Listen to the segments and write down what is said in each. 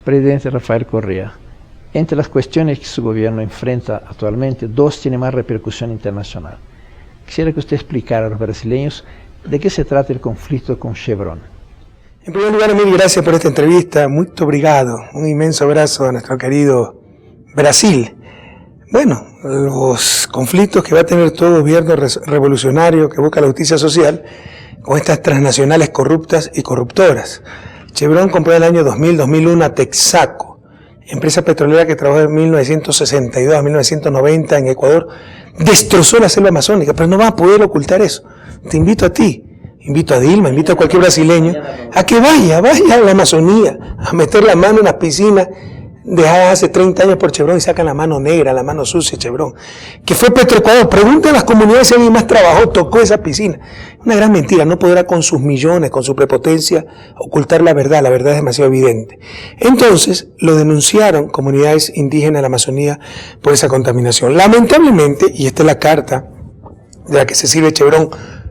Presidente Rafael Correa, entre las cuestiones que su gobierno enfrenta actualmente, dos tienen más repercusión internacional. Quisiera que usted explicara a los brasileños de qué se trata el conflicto con Chevron. En primer lugar, mil gracias por esta entrevista. Muy obrigado. Un inmenso abrazo a nuestro querido Brasil. Bueno, los conflictos que va a tener todo gobierno revolucionario que busca la justicia social con estas transnacionales corruptas y corruptoras. Chevron compró en el año 2000-2001 a Texaco, empresa petrolera que trabajó de 1962 a 1990 en Ecuador. Destrozó la selva amazónica, pero no va a poder ocultar eso. Te invito a ti, invito a Dilma, invito a cualquier brasileño a que vaya a la Amazonía, a meter la mano en las piscinas dejadas hace 30 años por Chevron y sacan la mano negra, la mano sucia de Chevron, que fue Petroecuador. Pregunta a las comunidades si alguien más trabajó, tocó esa piscina. Una gran mentira, no podrá con sus millones, con su prepotencia, ocultar la verdad es demasiado evidente. Entonces, lo denunciaron comunidades indígenas de la Amazonía por esa contaminación. Lamentablemente, y esta es la carta de la que se sirve Chevron,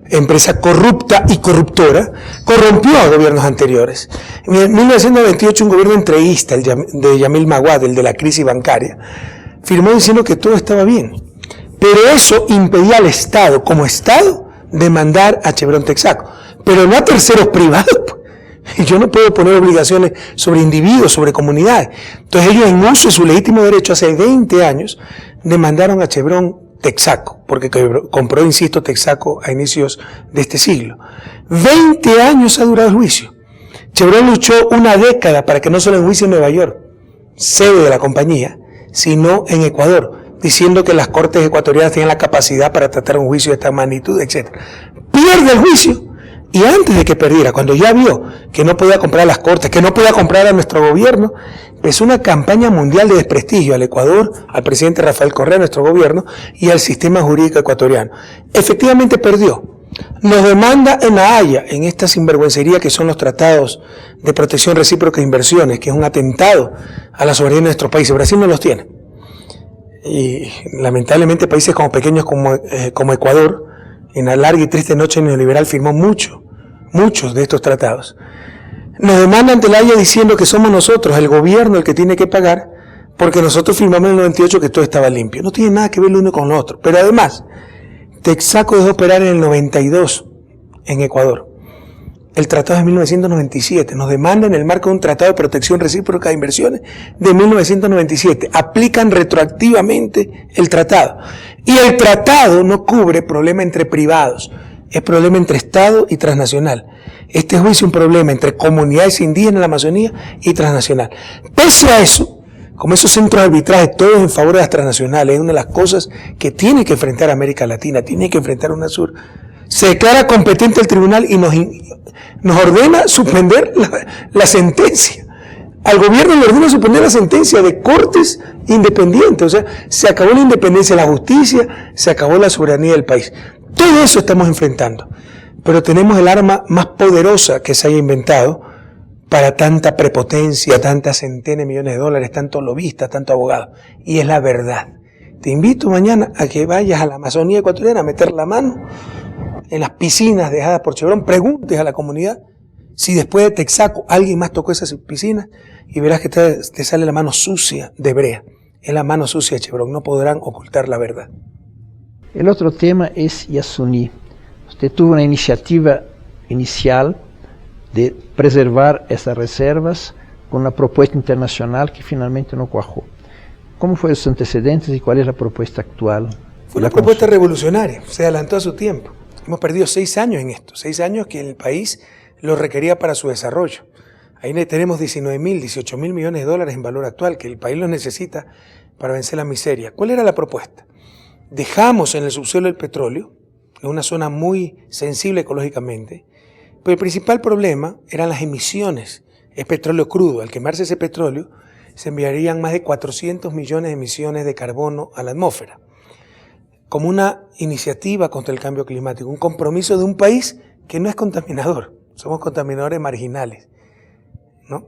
empresa corrupta y corruptora, corrompió a gobiernos anteriores. En 1998 un gobierno entreguista, el de Yamil Maguad, el de la crisis bancaria, firmó diciendo que todo estaba bien. Pero eso impedía al Estado, como Estado, demandar a Chevron Texaco, pero no a terceros privados. Y yo no puedo poner obligaciones sobre individuos, sobre comunidades. Entonces ellos, en uso de su legítimo derecho, hace 20 años, demandaron a Chevron Texaco, porque compró, insisto, Texaco a inicios de este siglo. 20 años ha durado el juicio. Chevron luchó una década para que no solo en juicio en Nueva York, sede de la compañía, sino en Ecuador, diciendo que las cortes ecuatorianas tienen la capacidad para tratar un juicio de esta magnitud, etc. Pierde el juicio, y antes de que perdiera, cuando ya vio que no podía comprar a las cortes, que no podía comprar a nuestro gobierno, empezó una campaña mundial de desprestigio al Ecuador, al presidente Rafael Correa, nuestro gobierno, y al sistema jurídico ecuatoriano. Efectivamente perdió. Nos demanda en La Haya, en esta sinvergüencería que son los tratados de protección recíproca de inversiones, que es un atentado a la soberanía de nuestros países. Brasil no los tiene. Y lamentablemente países como pequeños como Ecuador, en la larga y triste noche neoliberal, firmó muchos de estos tratados. Nos demandan ante La Haya diciendo que somos nosotros, el gobierno, el que tiene que pagar, porque nosotros firmamos en el 98 que todo estaba limpio. No tiene nada que ver lo uno con lo otro. Pero además, Texaco dejó de operar en el 92 en Ecuador. El tratado es de 1997. Nos demandan en el marco de un tratado de protección recíproca de inversiones de 1997. Aplican retroactivamente el tratado. Y el tratado no cubre problema entre privados. Es problema entre Estado y transnacional. Este juicio es un problema entre comunidades indígenas en la Amazonía y transnacional. Pese a eso, como esos centros de arbitraje, todos en favor de las transnacionales, es una de las cosas que tiene que enfrentar América Latina, tiene que enfrentar UNASUR. Se declara competente el tribunal y nos ordena suspender la sentencia. Al gobierno le ordena suspender la sentencia de cortes independientes. O sea, se acabó la independencia de la justicia, se acabó la soberanía del país. Todo eso estamos enfrentando. Pero tenemos el arma más poderosa que se haya inventado para tanta prepotencia, tantas centenas de millones de dólares, tantos lobistas, tantos abogados. Y es la verdad. Te invito mañana a que vayas a la Amazonía ecuatoriana a meter la mano en las piscinas dejadas por Chevron. Preguntes a la comunidad si después de Texaco alguien más tocó esas piscinas y verás que te sale la mano sucia de brea. Es la mano sucia de Chevron. No podrán ocultar la verdad. El otro tema es Yasuní. Usted tuvo una iniciativa inicial de preservar esas reservas con una propuesta internacional que finalmente no cuajó. ¿Cómo fueron sus antecedentes y cuál es la propuesta actual? Fue una propuesta revolucionaria, se adelantó a su tiempo. Hemos perdido 6 años en esto, 6 años que el país lo requería para su desarrollo. Ahí tenemos 19.000, 18.000 millones de dólares en valor actual que el país lo necesita para vencer la miseria. ¿Cuál era la propuesta? Dejamos en el subsuelo el petróleo, en una zona muy sensible ecológicamente, pero el principal problema eran las emisiones. Es petróleo crudo. Al quemarse ese petróleo, se enviarían más de 400 millones de emisiones de carbono a la atmósfera. Como una iniciativa contra el cambio climático, un compromiso de un país que no es contaminador. Somos contaminadores marginales, ¿no?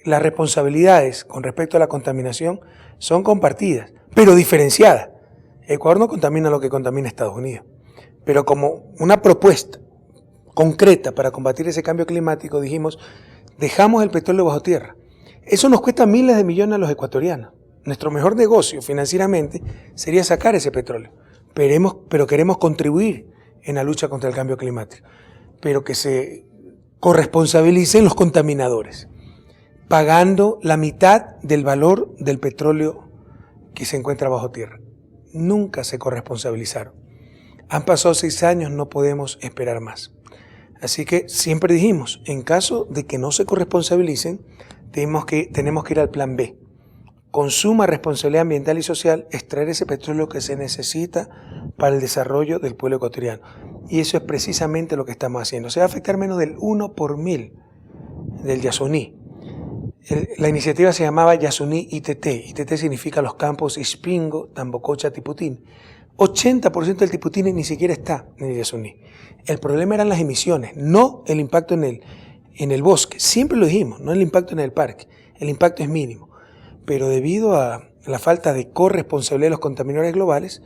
Las responsabilidades con respecto a la contaminación son compartidas, pero diferenciadas. Ecuador no contamina lo que contamina Estados Unidos, pero como una propuesta concreta para combatir ese cambio climático, dijimos, dejamos el petróleo bajo tierra, Eso nos cuesta miles de millones a los ecuatorianos. Nuestro mejor negocio financieramente sería sacar ese petróleo, pero queremos contribuir en la lucha contra el cambio climático, pero que se corresponsabilicen los contaminadores, pagando la mitad del valor del petróleo que se encuentra bajo tierra. Nunca se corresponsabilizaron. Han pasado 6 años, no podemos esperar más. Así que siempre dijimos, en caso de que no se corresponsabilicen, tenemos que ir al plan B. Con suma responsabilidad ambiental y social, extraer ese petróleo que se necesita para el desarrollo del pueblo ecuatoriano. Y eso es precisamente lo que estamos haciendo. Se va a afectar menos del 1 por 1000 del Yasuní. La iniciativa se llamaba Yasuní ITT. ITT significa los campos Ispingo, Tambococha, Tiputín. 80% del Tiputín ni siquiera está en el Yasuní. El problema eran las emisiones, no el impacto en el bosque. Siempre lo dijimos, no el impacto en el parque. El impacto es mínimo. Pero debido a la falta de corresponsabilidad de los contaminadores globales,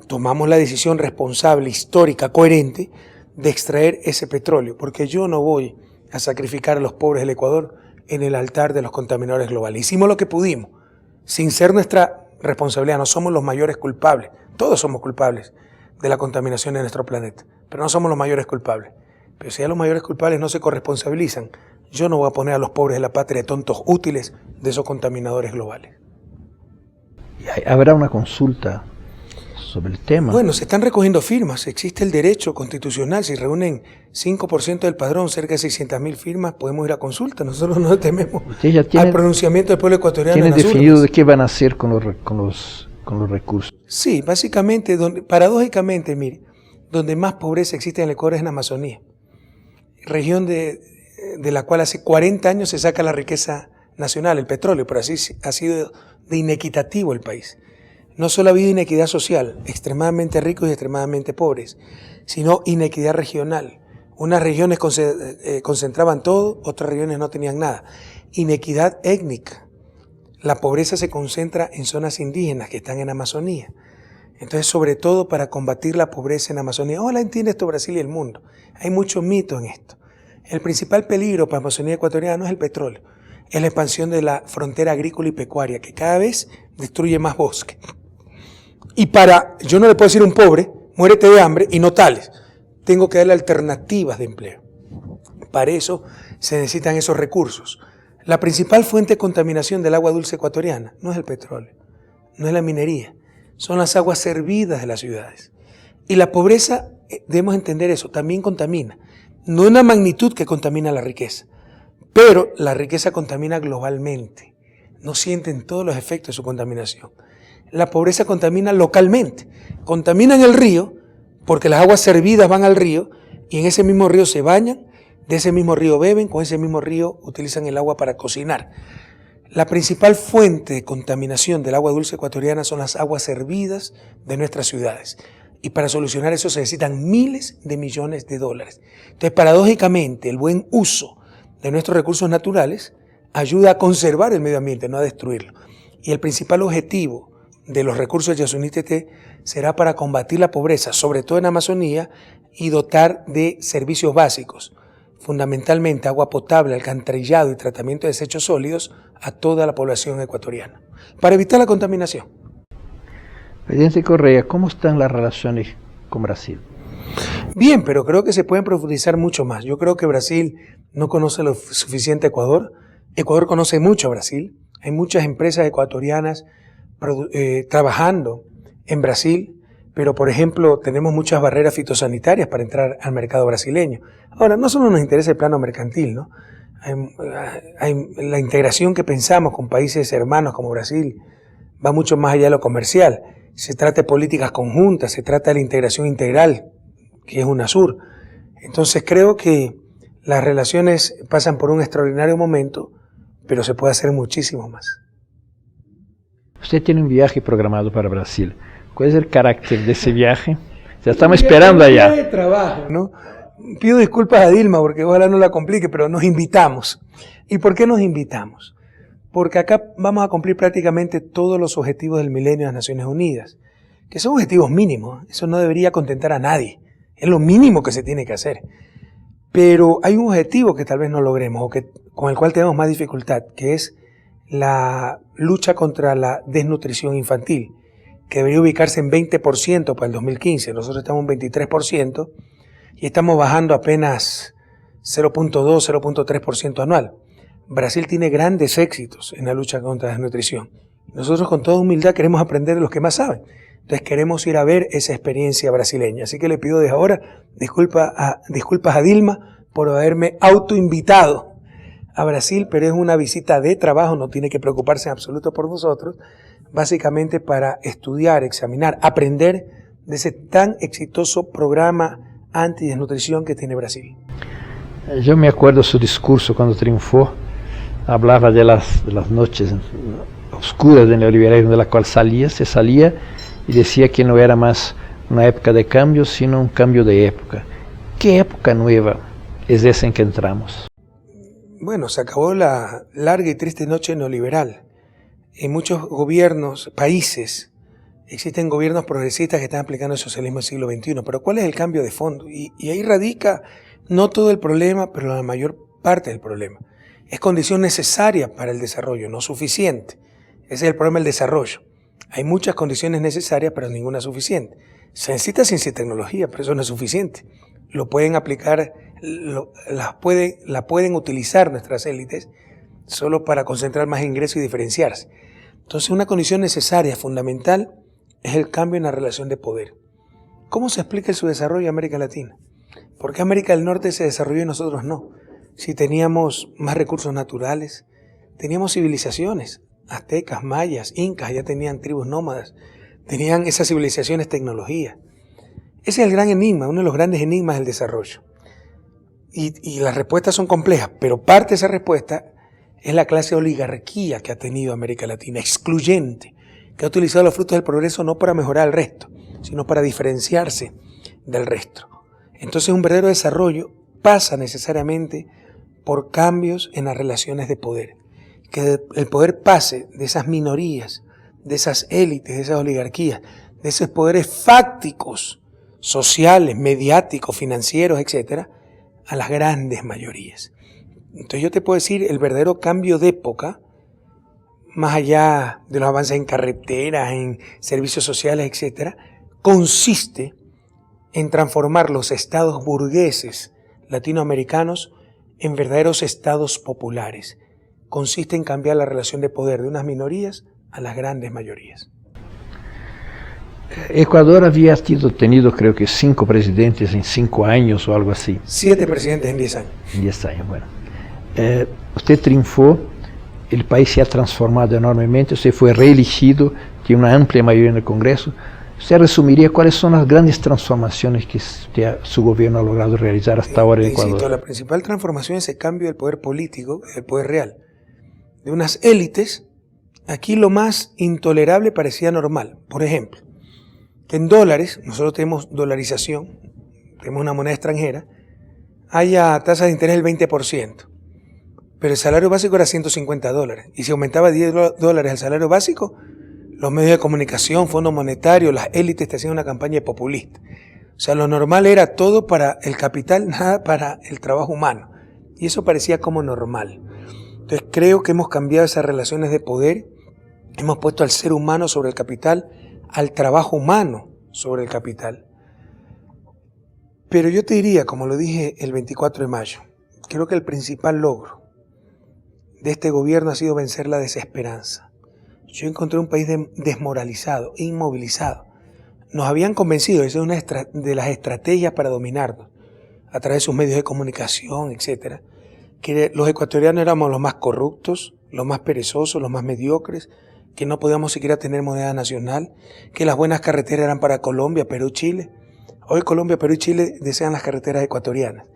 tomamos la decisión responsable, histórica, coherente, de extraer ese petróleo. Porque yo no voy a sacrificar a los pobres del Ecuador en el altar de los contaminadores globales. Hicimos lo que pudimos, sin ser nuestra responsabilidad. No somos los mayores culpables. Todos somos culpables de la contaminación de nuestro planeta, pero no somos los mayores culpables. Pero si ya los mayores culpables no se corresponsabilizan, yo no voy a poner a los pobres de la patria tontos útiles de esos contaminadores globales. ¿Habrá una consulta sobre el tema? Bueno, se están recogiendo firmas, existe el derecho constitucional, si reúnen 5% del padrón, cerca de 600.000 firmas, podemos ir a consulta, nosotros no tememos al pronunciamiento del pueblo ecuatoriano. ¿Tienen definido de qué van a hacer con los recursos? Sí, básicamente, paradójicamente, mire, donde más pobreza existe en el Ecuador es en la Amazonía, región de la cual hace 40 años se saca la riqueza nacional, el petróleo, pero así ha sido de inequitativo el país. No solo ha habido inequidad social, extremadamente ricos y extremadamente pobres, sino inequidad regional. Unas regiones concentraban todo, otras regiones no tenían nada. Inequidad étnica. La pobreza se concentra en zonas indígenas que están en Amazonía. Entonces, sobre todo para combatir la pobreza en Amazonía, la entiende esto Brasil y el mundo. Hay mucho mito en esto. El principal peligro para la Amazonía ecuatoriana no es el petróleo, es la expansión de la frontera agrícola y pecuaria, que cada vez destruye más bosque. Y yo no le puedo decir a un pobre, muérete de hambre, y no tales. Tengo que darle alternativas de empleo. Para eso se necesitan esos recursos. La principal fuente de contaminación del agua dulce ecuatoriana no es el petróleo, no es la minería, son las aguas servidas de las ciudades. Y la pobreza, debemos entender eso, también contamina. No en una magnitud que contamina la riqueza, pero la riqueza contamina globalmente. No sienten todos los efectos de su contaminación. La pobreza contamina localmente. Contamina en el río, porque las aguas servidas van al río y en ese mismo río se bañan, de ese mismo río beben, con ese mismo río utilizan el agua para cocinar. La principal fuente de contaminación del agua dulce ecuatoriana son las aguas servidas de nuestras ciudades. Y para solucionar eso se necesitan miles de millones de dólares. Entonces, paradójicamente, el buen uso de nuestros recursos naturales ayuda a conservar el medio ambiente, no a destruirlo. Y el principal objetivo de los recursos de Yasuní ITT será para combatir la pobreza, sobre todo en Amazonía, y dotar de servicios básicos, fundamentalmente agua potable, alcantarillado y tratamiento de desechos sólidos a toda la población ecuatoriana, para evitar la contaminación. Presidente Correa, ¿cómo están las relaciones con Brasil? Bien, pero creo que se pueden profundizar mucho más. Yo creo que Brasil no conoce lo suficiente a Ecuador. Ecuador conoce mucho a Brasil. Hay muchas empresas ecuatorianas trabajando en Brasil, pero por ejemplo tenemos muchas barreras fitosanitarias para entrar al mercado brasileño. Ahora, no solo nos interesa el plano mercantil, ¿no? Hay la integración que pensamos con países hermanos como Brasil va mucho más allá de lo comercial. Se trata de políticas conjuntas, se trata de la integración integral, que es UNASUR. Entonces creo que las relaciones pasan por un extraordinario momento, pero se puede hacer muchísimo más. Usted tiene un viaje programado para Brasil. ¿Cuál es el carácter de ese viaje? Ya estamos esperando allá. De trabajo, ¿no? Pido disculpas a Dilma porque ojalá no la complique, pero nos invitamos. ¿Y por qué nos invitamos? Porque acá vamos a cumplir prácticamente todos los objetivos del milenio de las Naciones Unidas, que son objetivos mínimos. Eso no debería contentar a nadie. Es lo mínimo que se tiene que hacer. Pero hay un objetivo que tal vez no logremos o con el cual tenemos más dificultad, que es la lucha contra la desnutrición infantil, que debería ubicarse en 20% para el 2015. Nosotros estamos en 23% y estamos bajando apenas 0.2, 0.3% anual. Brasil tiene grandes éxitos en la lucha contra la desnutrición. Nosotros con toda humildad queremos aprender de los que más saben. Entonces queremos ir a ver esa experiencia brasileña. Así que le pido desde ahora disculpas a Dilma por haberme autoinvitado a Brasil, pero es una visita de trabajo, no tiene que preocuparse en absoluto por nosotros, básicamente para estudiar, examinar, aprender de ese tan exitoso programa antidesnutrición que tiene Brasil. Yo me acuerdo su discurso cuando triunfó, hablaba de las noches oscuras del neoliberalismo de la cual se salía y decía que no era más una época de cambio, sino un cambio de época. ¿Qué época nueva es esa en que entramos? Bueno, se acabó la larga y triste noche neoliberal. En muchos gobiernos, países, existen gobiernos progresistas que están aplicando el socialismo del siglo XXI, pero ¿cuál es el cambio de fondo? Y ahí radica no todo el problema, pero la mayor parte del problema. Es condición necesaria para el desarrollo, no suficiente. Ese es el problema del desarrollo. Hay muchas condiciones necesarias, pero ninguna suficiente. Se necesita ciencia y tecnología, pero eso no es suficiente. Lo pueden aplicar, la pueden utilizar nuestras élites solo para concentrar más ingresos y diferenciarse. Entonces, una condición necesaria, fundamental, es el cambio en la relación de poder. ¿Cómo se explica el subdesarrollo de América Latina? ¿Por qué América del Norte se desarrolló y nosotros no? Si teníamos más recursos naturales, teníamos civilizaciones, aztecas, mayas, incas, ya tenían tribus nómadas, tenían esas civilizaciones tecnología. Ese es el gran enigma, uno de los grandes enigmas del desarrollo. Y las respuestas son complejas, pero parte de esa respuesta es la clase de oligarquía que ha tenido América Latina, excluyente, que ha utilizado los frutos del progreso no para mejorar al resto, sino para diferenciarse del resto. Entonces un verdadero desarrollo pasa necesariamente por cambios en las relaciones de poder. Que el poder pase de esas minorías, de esas élites, de esas oligarquías, de esos poderes fácticos, sociales, mediáticos, financieros, etcétera, a las grandes mayorías. Entonces yo te puedo decir, el verdadero cambio de época, más allá de los avances en carreteras, en servicios sociales, etcétera, consiste en transformar los estados burgueses latinoamericanos en verdaderos estados populares. Consiste en cambiar la relación de poder de unas minorías a las grandes mayorías. Ecuador había tenido creo que 5 presidentes en 5 años o algo así. 7 presidentes en 10 años. En 10 años, bueno. Usted triunfó, el país se ha transformado enormemente, usted fue reelegido, tiene una amplia mayoría en el Congreso. ¿Usted resumiría cuáles son las grandes transformaciones que su gobierno ha logrado realizar hasta ahora en Ecuador? Insisto, la principal transformación es el cambio del poder político, del poder real. De unas élites, aquí lo más intolerable parecía normal. Por ejemplo, que en dólares, nosotros tenemos dolarización, tenemos una moneda extranjera, haya tasas de interés del 20%, pero el salario básico era $150. Y si aumentaba $10 el salario básico, los medios de comunicación, Fondo Monetario, las élites te hacían una campaña populista. O sea, lo normal era todo para el capital, nada para el trabajo humano. Y eso parecía como normal. Entonces creo que hemos cambiado esas relaciones de poder, hemos puesto al ser humano sobre el capital, al trabajo humano sobre el capital. Pero yo te diría, como lo dije el 24 de mayo, creo que el principal logro de este gobierno ha sido vencer la desesperanza. Yo encontré un país desmoralizado, inmovilizado. Nos habían convencido, esa es una de las estrategias para dominarnos, a través de sus medios de comunicación, etcétera, que los ecuatorianos éramos los más corruptos, los más perezosos, los más mediocres, que no podíamos siquiera tener moneda nacional, que las buenas carreteras eran para Colombia, Perú, Chile. Hoy Colombia, Perú y Chile desean las carreteras ecuatorianas.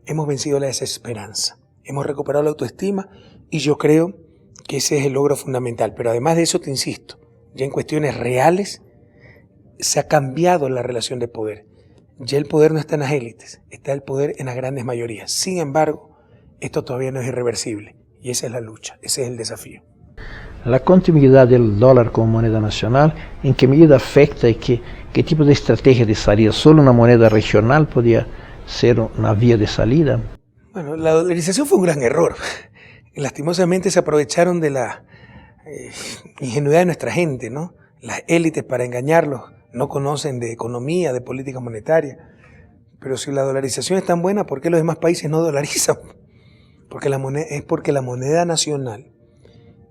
Hemos vencido la desesperanza, hemos recuperado la autoestima y yo creo que ese es el logro fundamental. Pero además de eso, te insisto, ya en cuestiones reales se ha cambiado la relación de poder. Ya el poder no está en las élites, está el poder en las grandes mayorías. Sin embargo, esto todavía no es irreversible y esa es la lucha, ese es el desafío. La continuidad del dólar como moneda nacional, ¿en qué medida afecta y qué tipo de estrategia de salida? ¿Solo una moneda regional podía ser una vía de salida? Bueno, la dolarización fue un gran error. Lastimosamente se aprovecharon de la ingenuidad de nuestra gente, ¿no? Las élites, para engañarlos, no conocen de economía, de política monetaria. Pero si la dolarización es tan buena, ¿por qué los demás países no dolarizan? Porque la moneda nacional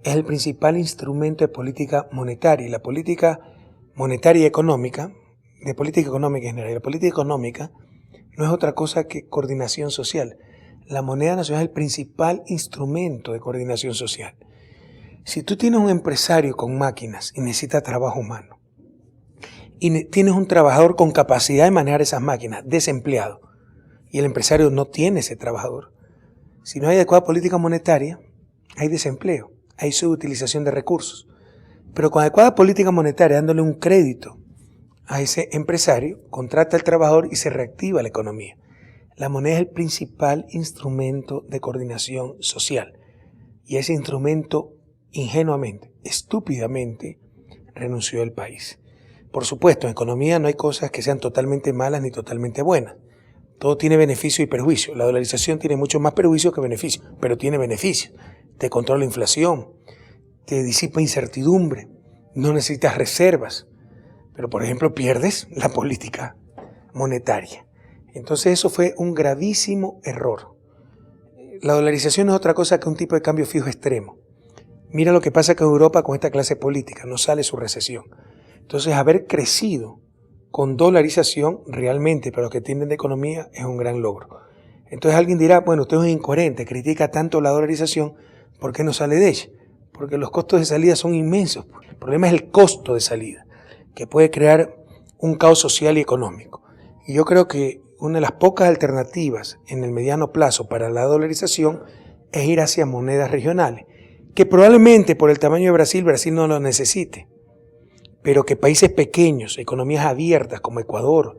es el principal instrumento de política monetaria. Y la política monetaria y económica, de política económica en general, la política económica no es otra cosa que coordinación social. La moneda nacional es el principal instrumento de coordinación social. Si tú tienes un empresario con máquinas y necesita trabajo humano, y tienes un trabajador con capacidad de manejar esas máquinas, desempleado, y el empresario no tiene ese trabajador, si no hay adecuada política monetaria, hay desempleo, hay subutilización de recursos. Pero con adecuada política monetaria, dándole un crédito a ese empresario, contrata al trabajador y se reactiva la economía. La moneda es el principal instrumento de coordinación social. Y ese instrumento, ingenuamente, estúpidamente, renunció el país. Por supuesto, en economía no hay cosas que sean totalmente malas ni totalmente buenas. Todo tiene beneficio y perjuicio. La dolarización tiene mucho más perjuicio que beneficio, pero tiene beneficio. Te controla la inflación, te disipa incertidumbre, no necesitas reservas. Pero, por ejemplo, pierdes la política monetaria. Entonces eso fue un gravísimo error. La dolarización no es otra cosa que un tipo de cambio fijo extremo. Mira lo que pasa con Europa con esta clase política, no sale su recesión. Entonces haber crecido con dolarización realmente para los que entienden de economía es un gran logro. Entonces alguien dirá, bueno, usted es incoherente, critica tanto la dolarización, ¿por qué no sale de ella? Porque los costos de salida son inmensos. El problema es el costo de salida, que puede crear un caos social y económico. Y yo creo que una de las pocas alternativas en el mediano plazo para la dolarización es ir hacia monedas regionales, que probablemente por el tamaño de Brasil no lo necesite, pero que países pequeños, economías abiertas como Ecuador,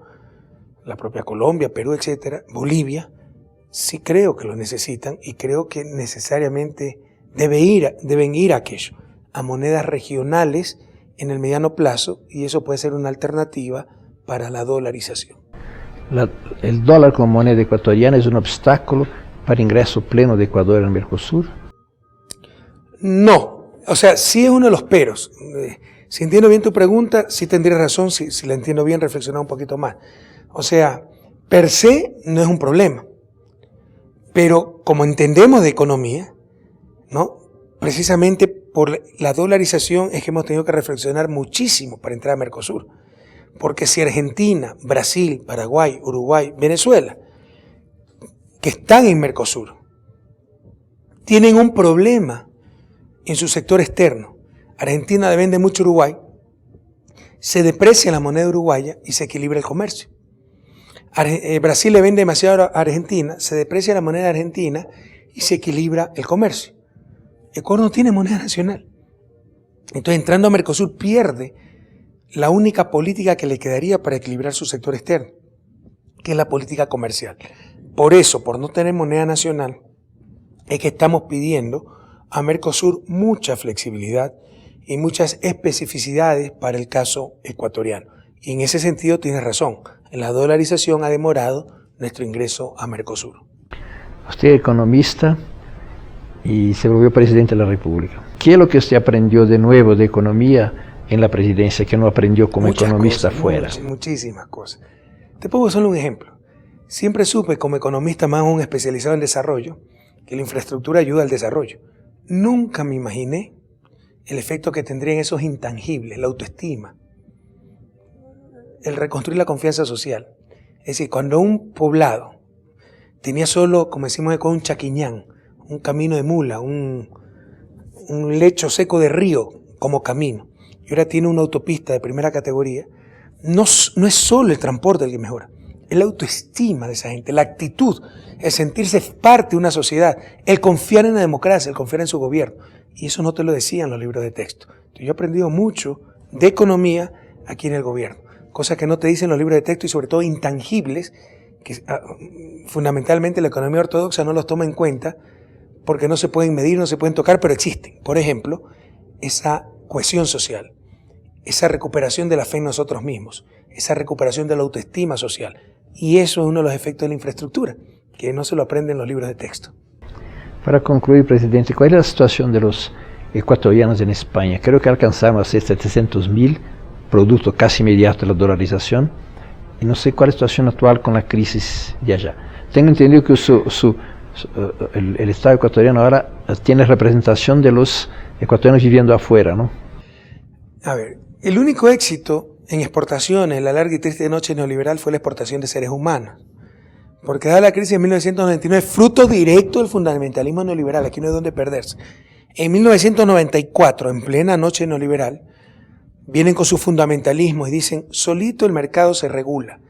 la propia Colombia, Perú, etcétera, Bolivia, sí creo que lo necesitan y creo que necesariamente deben ir a aquello, a monedas regionales en el mediano plazo, y eso puede ser una alternativa para la dolarización. El dólar como moneda ecuatoriana es un obstáculo para el ingreso pleno de Ecuador en el Mercosur. No, o sea, sí es uno de los peros. Si entiendo bien tu pregunta, sí tendría razón, si la entiendo bien, reflexionar un poquito más. O sea, per se no es un problema, pero como entendemos de economía, ¿no? Precisamente por la dolarización es que hemos tenido que reflexionar muchísimo para entrar a Mercosur. Porque si Argentina, Brasil, Paraguay, Uruguay, Venezuela, que están en Mercosur, tienen un problema en su sector externo, Argentina le vende mucho a Uruguay, se deprecia la moneda uruguaya y se equilibra el comercio. Brasil le vende demasiado a Argentina, se deprecia la moneda argentina y se equilibra el comercio. Ecuador no tiene moneda nacional. Entonces, entrando a Mercosur, pierde la única política que le quedaría para equilibrar su sector externo, que es la política comercial. Por eso, por no tener moneda nacional, es que estamos pidiendo a Mercosur mucha flexibilidad y muchas especificidades para el caso ecuatoriano. Y en ese sentido tienes razón, la dolarización ha demorado nuestro ingreso a Mercosur. Usted es economista y se volvió presidente de la República. ¿Qué es lo que usted aprendió de nuevo de economía en la presidencia que no aprendió como economista fuera? Muchísimas cosas. Te pongo solo un ejemplo. Siempre supe como economista más un especializado en desarrollo que la infraestructura ayuda al desarrollo. Nunca me imaginé el efecto que tendrían esos intangibles, la autoestima, el reconstruir la confianza social. Es decir, cuando un poblado tenía solo, como decimos, un chaquiñán, un camino de mula, un lecho seco de río como camino, y ahora tiene una autopista de primera categoría, no es solo el transporte el que mejora, es la autoestima de esa gente, la actitud, el sentirse parte de una sociedad, el confiar en la democracia, el confiar en su gobierno. Y eso no te lo decían los libros de texto. Entonces, yo he aprendido mucho de economía aquí en el gobierno, cosas que no te dicen los libros de texto y sobre todo intangibles, que fundamentalmente la economía ortodoxa no los toma en cuenta porque no se pueden medir, no se pueden tocar, pero existen. Por ejemplo, esa cohesión social, esa recuperación de la fe en nosotros mismos, esa recuperación de la autoestima social. Y eso es uno de los efectos de la infraestructura, que no se lo aprenden los libros de texto. Para concluir, presidente, ¿cuál es la situación de los ecuatorianos en España. Creo que alcanzaron a ser 700.000, producto casi inmediato de la dolarización, y no sé cuál es la situación actual con la crisis de allá. Tengo entendido que el Estado ecuatoriano ahora tiene representación de los ecuatorianos viviendo afuera, ¿no? A ver, el único éxito en exportaciones en la larga y triste noche neoliberal fue la exportación de seres humanos. Porque dada la crisis de 1999, fruto directo del fundamentalismo neoliberal, aquí no hay donde perderse. En 1994, en plena noche neoliberal, vienen con su fundamentalismo y dicen, solito el mercado se regula.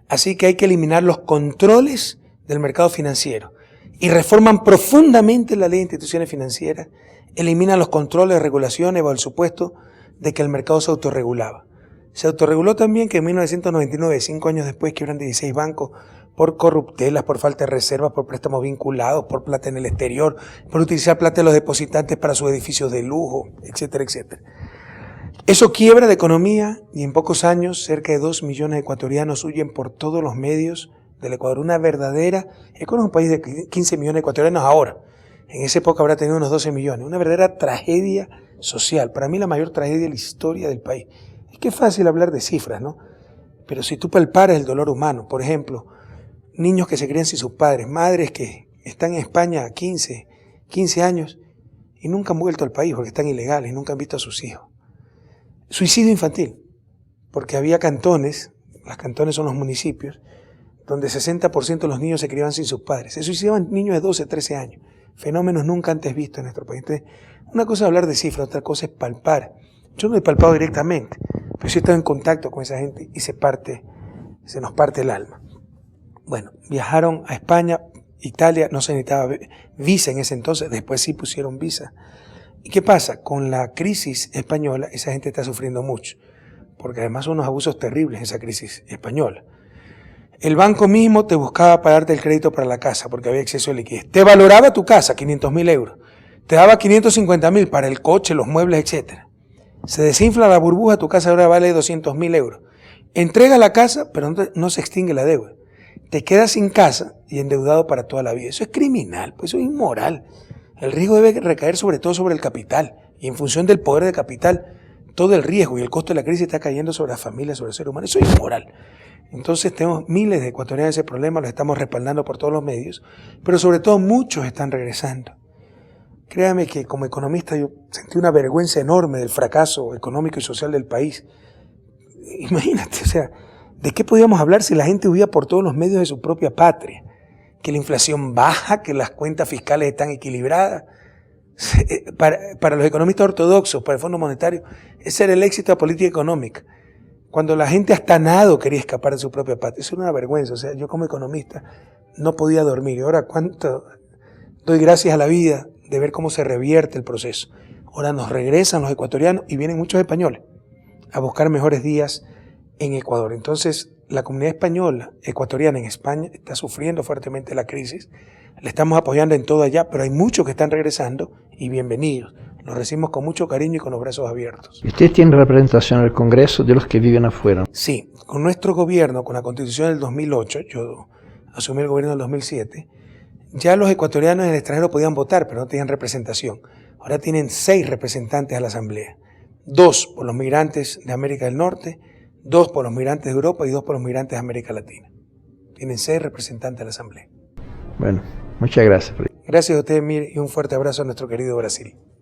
Así que hay que eliminar los controles del mercado financiero. Y reforman profundamente la ley de instituciones financieras, eliminan los controles de regulaciones bajo el supuesto de que el mercado se autorregulaba. Se autorreguló también que en 1999, 5 años después, quiebran 16 bancos por corruptelas, por falta de reservas, por préstamos vinculados, por plata en el exterior, por utilizar plata de los depositantes para sus edificios de lujo, etcétera, etcétera. Eso quiebra la economía y en pocos años cerca de 2 millones de ecuatorianos huyen por todos los medios del Ecuador. Una verdadera, Ecuador es un país de 15 millones de ecuatorianos ahora. En esa época habrá tenido unos 12 millones. Una verdadera tragedia social. Para mí la mayor tragedia de la historia del país. Es que es fácil hablar de cifras, ¿no? Pero si tú palparas el dolor humano, por ejemplo, niños que se crían sin sus padres, madres que están en España 15 años y nunca han vuelto al país porque están ilegales, nunca han visto a sus hijos. Suicidio infantil, porque había cantones, los cantones son los municipios, donde 60% de los niños se criaban sin sus padres. Se suicidaban niños de 12, 13 años. Fenómenos nunca antes vistos en nuestro país. Entonces, una cosa es hablar de cifras, otra cosa es palpar. Yo no he palpado directamente, pero sí he estado en contacto con esa gente y se nos parte el alma. Bueno, viajaron a España, Italia, no se necesitaba visa en ese entonces, después sí pusieron visa. ¿Y qué pasa? Con la crisis española, esa gente está sufriendo mucho, porque además unos abusos terribles en esa crisis española. El banco mismo te buscaba pagarte el crédito para la casa, porque había exceso de liquidez. Te valoraba tu casa, 500.000 euros. Te daba 550.000 para el coche, los muebles, etc. Se desinfla la burbuja, tu casa ahora vale 200.000 euros. Entrega la casa, pero no se extingue la deuda. Te quedas sin casa y endeudado para toda la vida. Eso es criminal, pues eso es inmoral. El riesgo debe recaer sobre todo sobre el capital. Y en función del poder del capital, todo el riesgo y el costo de la crisis está cayendo sobre la familia, sobre el ser humano. Eso es inmoral. Entonces tenemos miles de ecuatorianos ese problema, los estamos respaldando por todos los medios, pero sobre todo muchos están regresando. Créame que como economista yo sentí una vergüenza enorme del fracaso económico y social del país. Imagínate, o sea, ¿de qué podíamos hablar si la gente huía por todos los medios de su propia patria? Que la inflación baja, que las cuentas fiscales están equilibradas. Para los economistas ortodoxos, para el Fondo Monetario, ese era el éxito de la política económica. Cuando la gente hasta nado quería escapar de su propia patria. Eso era una vergüenza. O sea, yo como economista no podía dormir. Y ahora cuánto doy gracias a la vida de ver cómo se revierte el proceso. Ahora nos regresan los ecuatorianos y vienen muchos españoles a buscar mejores días en Ecuador. Entonces, la comunidad española, ecuatoriana en España, está sufriendo fuertemente la crisis. Le estamos apoyando en todo allá, pero hay muchos que están regresando y bienvenidos. Los recibimos con mucho cariño y con los brazos abiertos. ¿Y usted tiene representación en el Congreso de los que viven afuera? Sí, con nuestro gobierno, con la Constitución del 2008, yo asumí el gobierno del 2007, ya los ecuatorianos en el extranjero podían votar, pero no tenían representación. Ahora tienen 6 representantes a la Asamblea. 2 por los migrantes de América del Norte, 2 por los migrantes de Europa y 2 por los migrantes de América Latina. Tienen 6 representantes a la Asamblea. Bueno, muchas gracias. Gracias a usted, Mir, y un fuerte abrazo a nuestro querido Brasil.